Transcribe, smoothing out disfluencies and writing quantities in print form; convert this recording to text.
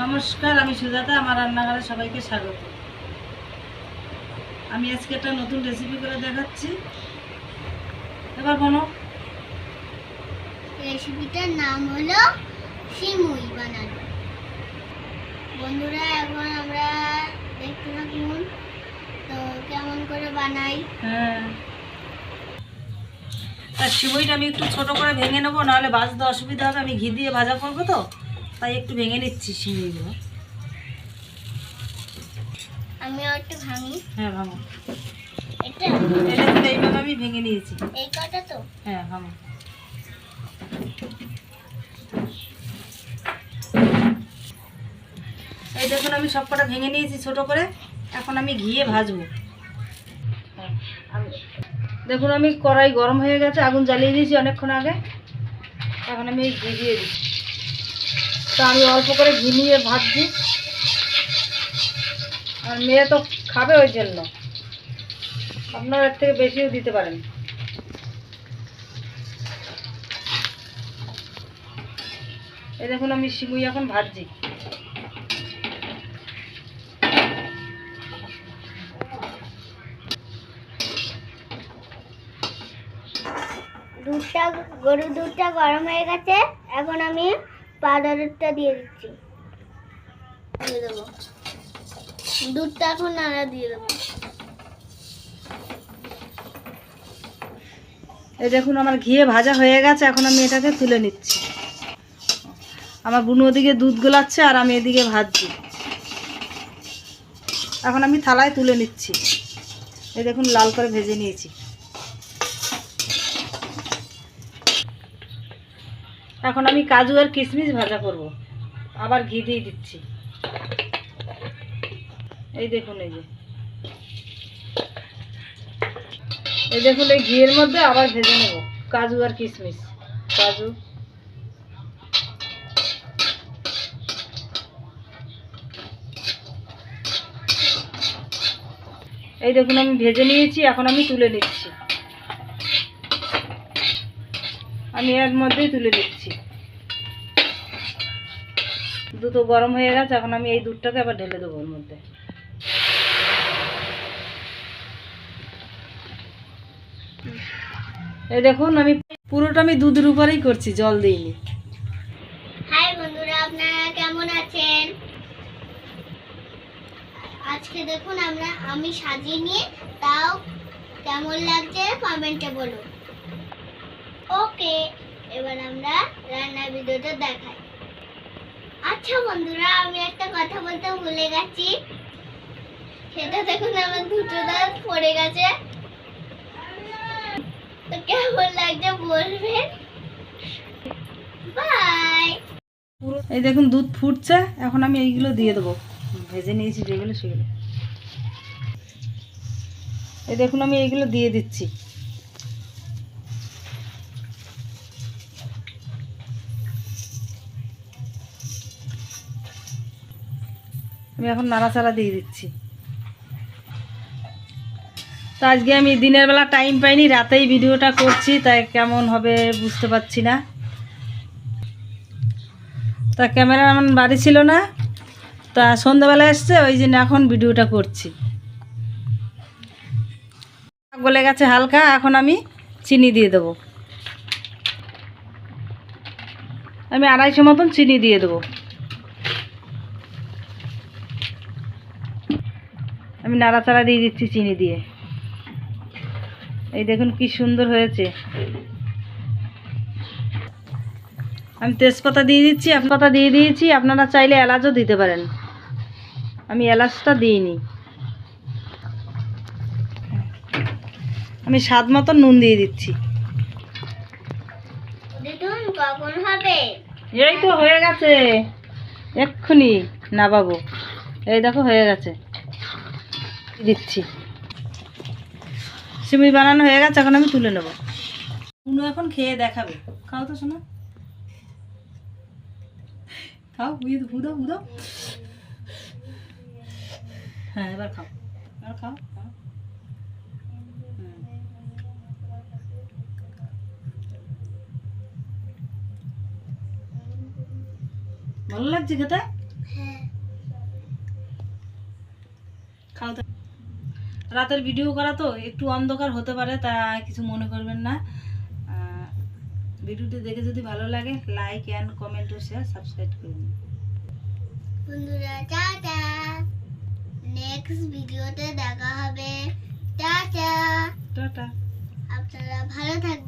নমস্কার, আমি সুজাতা। আমার রান্নাঘরে সবাইকে স্বাগত। আমি আজকে একটা নতুন রেসিপি করে দেখাচ্ছি। এবার বলো। রেসিপিটার নাম হলো সিমুই বানানো। বন্ধুরা, এখন আমরা দেখতে থাকুন তো কেমন করে বানাই। তার সিমইটা আমি একটু ছোট করে ভেঙে নেবো, নাহলে ভাজতে অসুবিধা হবে। আমি ঘি দিয়ে ভাজা করবো তো, তাই একটু ভেঙে নিচ্ছি সিমইগুলো। আমিও একটু ভাঙি। হ্যাঁ, ভাঙো। এটা এইভাবে আমি ভেঙে নিয়েছি। এই কটা তো? হ্যাঁ, ভাঙো। এই দেখুন, আমি সব কটা ভেঙে নিয়েছি ছোট করে। এখন আমি ঘিয়ে ভাজবো। দেখুন, আমি কড়াই গরম হয়ে গেছে, আগুন জ্বালিয়ে দিয়েছি অনেকক্ষণ আগে। এখন আমি এই ঘি দিয়ে দিচ্ছি। তা আমি অল্প করে ঘি নিয়ে ভাজছি, আর মেয়ে তো খাবে, ওই জন্য আপনারা এর থেকে বেশিও দিতে পারেন। এই দেখুন, আমি সিমুই এখন ভাজছি। গরুর দুধটা গরম হয়ে গেছে। এখন আমি পাউডারটা দিয়ে দিচ্ছি। দিয়ে দেবো দুধটা, এখন নাড়া দিয়ে দেবো। এই দেখুন, আমার ঘিয়ে ভাজা হয়ে গেছে। এখন আমি এটাকে তুলে নিচ্ছি। আমার বুনু ওদিকে দুধ গোলাচ্ছে আর আমি এদিকে ভাজছি। এখন আমি থালায় তুলে নিচ্ছি। এই দেখুন, লাল করে ভেজে নিয়েছি। এখন আমি কাজু আর কিশমিশ ভাজা করব। আবার ঘি দিয়ে দিচ্ছি। এই দেখুন, এই দেখুন, এই ঘিয়ের মধ্যে আবার ভেজে নেব কাজু আর কিশমিশ। কাজু, এই দেখুন, আমি ভেজে নিয়েছি। এখন আমি তুলে নিচ্ছি। আমি এর মধ্যেই তুলে নিচ্ছি। দুধ গরম হয়ে গেছে। এখন আমি এই দুধটাকে আবার ঢেলে দেবো ওর মধ্যে। এই দেখুন, আমি পুরোটা আমি দুধের উপরেই করছি, জল দিইনি। হাই বন্ধুরা, আপনারা কেমন আছেন? আজকে দেখুন আমি সাজিয়ে নিয়ে, তাও কেমন লাগছে কমেন্টে বলুন। ওকে, এবার আমরা রান্নার ভিডিওটা দেখাই। আচ্ছা বন্ধুরা, আমি একটা কথা বলতে ভুলে গেছি। সেটা দেখুন, আমার দুটো দাঁত পড়ে গেছে। তো কেমন লাগছে বলবেন। বাই। এই দেখুন, দুধ ফুটছে। এখন আমি এইগুলো দিয়ে দেবো, ভেজে নিয়েছি যেগুলো সেগুলো। এই দেখুন, আমি এইগুলো দিয়ে দিচ্ছি। আমি এখন নাড়াচাড়া দিয়ে দিচ্ছি। তো আজকে আমি দিনের বেলা টাইম পাইনি, রাতেই ভিডিওটা করছি, তাই কেমন হবে বুঝতে পারছি না। তা ক্যামেরাম্যান বাড়ি ছিল না, তা সন্ধ্যাবেলা এসছে, ওই জন্য এখন ভিডিওটা করছি। গলে গেছে হালকা। এখন আমি চিনি দিয়ে দেবো। আমি 250 মতন চিনি দিয়ে দেবো। আমি নাড়াচাড়া দিয়ে দিচ্ছি চিনি দিয়ে। এই দেখুন কি সুন্দর হয়েছে। আমি তেজপাতা দিয়ে দিচ্ছি, পাতা দিয়ে দিয়েছি। আপনারা চাইলে এলাচও দিতে পারেন, আমি এলাচটা দিইনি। আমি স্বাদ মতো নুন দিয়ে দিচ্ছি। দেখুন কখন হবে। এই তো হয়ে গেছে, এক্ষুনি নামাবো। এই দেখো হয়ে গেছে, দিচ্ছি। সিমুই বানানো হয়ে গেছে। এখন আমি তুলে নেব। উনু এখন খেয়ে দেখাবে। খাও তো শোনা, খাও, বুদো বুদো। হ্যাঁ, এবার খাও, এবার খাও। ভালো লাগছে খেতে। হ্যাঁ খাও তো। রাতের ভিডিও করা তো একটু অন্ধকার হতে পারে, তা কিছু মনে করবেন না। ভিডিওটি দেখে যদি ভালো লাগে লাইক অ্যান্ড কমেন্ট ও শেয়ার সাবস্ক্রাইব করুন। বন্ধুরা টাটা, নেক্সট ভিডিওতে দেখা হবে। Tata, tata. আপনারা ভালো থাকবেন।